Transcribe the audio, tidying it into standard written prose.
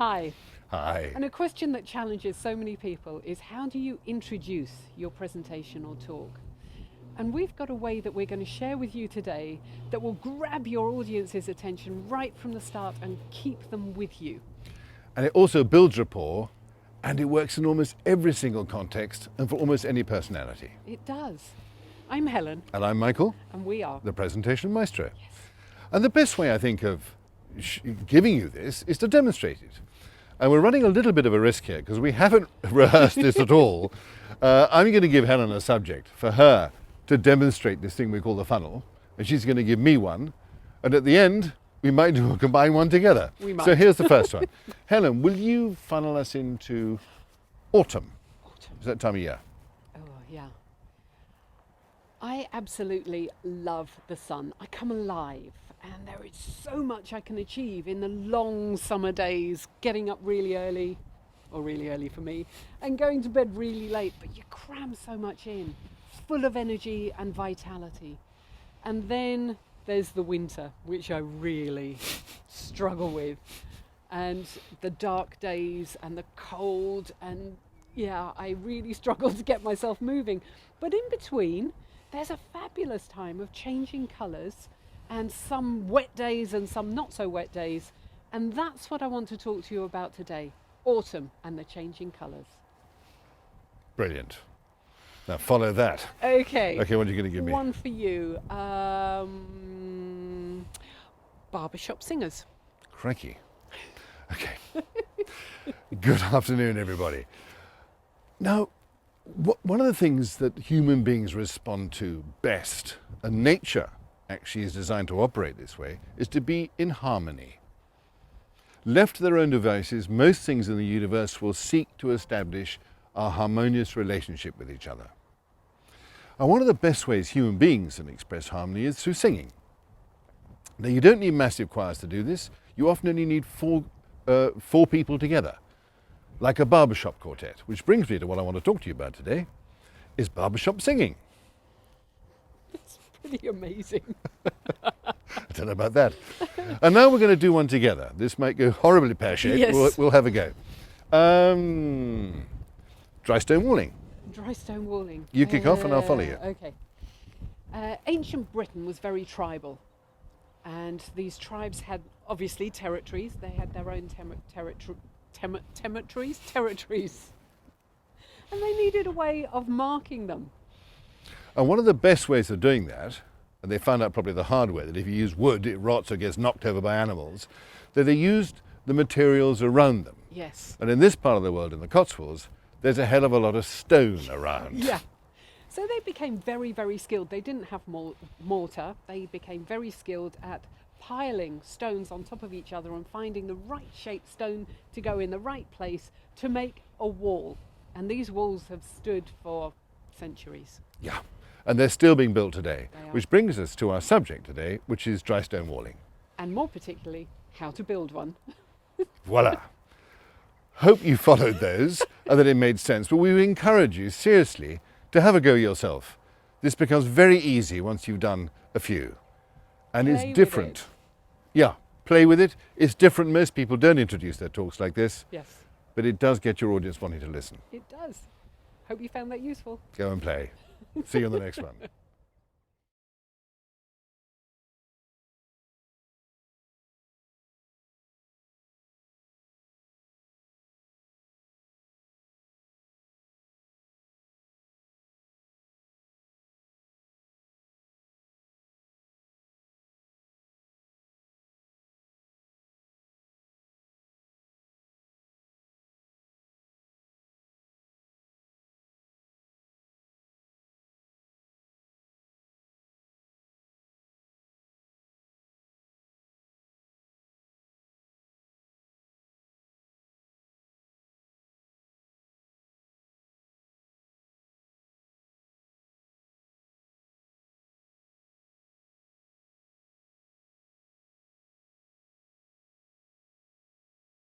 Hi. Hi. And a question that challenges so many people is, how do you introduce your presentation or talk? And we've got a way that we're going to share with you today that will grab your audience's attention right from the start and keep them with you. And it also builds rapport, and it works in almost every single context and for almost any personality. It does. I'm Helen. And I'm Michael, And we are the Presentation Maestro. Yes. And the best way I think of giving you this is to demonstrate it. And we're running a little bit of a risk here because we haven't rehearsed this at all. I'm going to give Helen a subject for her to demonstrate this thing we call the funnel, and she's going to give me one, and at the end we might do a combined one together. We might. So here's the first one. Helen, will you funnel us into autumn? Autumn. It's that time of year. Oh, yeah. I absolutely love the sun. I come alive, and there is so much I can achieve in the long summer days, getting up really early, or really early for me, and going to bed really late, but you cram so much in, full of energy and vitality. And then there's the winter, which I really struggle with, and the dark days and the cold, and yeah, I really struggle to get myself moving. But in between, there's a fabulous time of changing colours, and some wet days and some not so wet days. And that's what I want to talk to you about today, autumn and the changing colours. Brilliant. Now follow that. Okay. Okay, what are you going to give me? One for you. Barbershop Singers. Crikey. Okay. Good afternoon, everybody. Now, one of the things that human beings respond to best, and nature actually is designed to operate this way, is to be in harmony. Left to their own devices, most things in the universe will seek to establish a harmonious relationship with each other. And one of the best ways human beings can express harmony is through singing. Now, you don't need massive choirs to do this. You often only need four people together, like a barbershop quartet, which brings me to what I want to talk to you about today, is barbershop singing. It's pretty amazing. I don't know about that. And now we're going to do one together. This might go horribly pear-shaped. Yes. We'll have a go. Dry stone walling. Dry stone walling. You kick off and I'll follow you. Okay. Ancient Britain was very tribal, and these tribes had obviously territories. They had their own territories, and they needed a way of marking them. And one of the best ways of doing that, and they found out probably the hard way, that if you use wood, it rots or gets knocked over by animals, that they used the materials around them. Yes. And in this part of the world, in the Cotswolds, there's a hell of a lot of stone around. Yeah. So they became very, very skilled. They didn't have mortar. They became very skilled at piling stones on top of each other and finding the right shaped stone to go in the right place to make a wall. And these walls have stood for centuries. Yeah. And they're still being built today, They are. which brings us to our subject today, which is dry stone walling. And more particularly, how to build one. Voila. Hope you followed those and that it made sense, but we would encourage you seriously to have a go yourself. This becomes very easy once you've done a few. And Play it's with different. it. Yeah, play with it. It's different. Most people don't introduce their talks like this, Yes, but it does get your audience wanting to listen. it does. Hope you found that useful. Go and play. See you on the next one.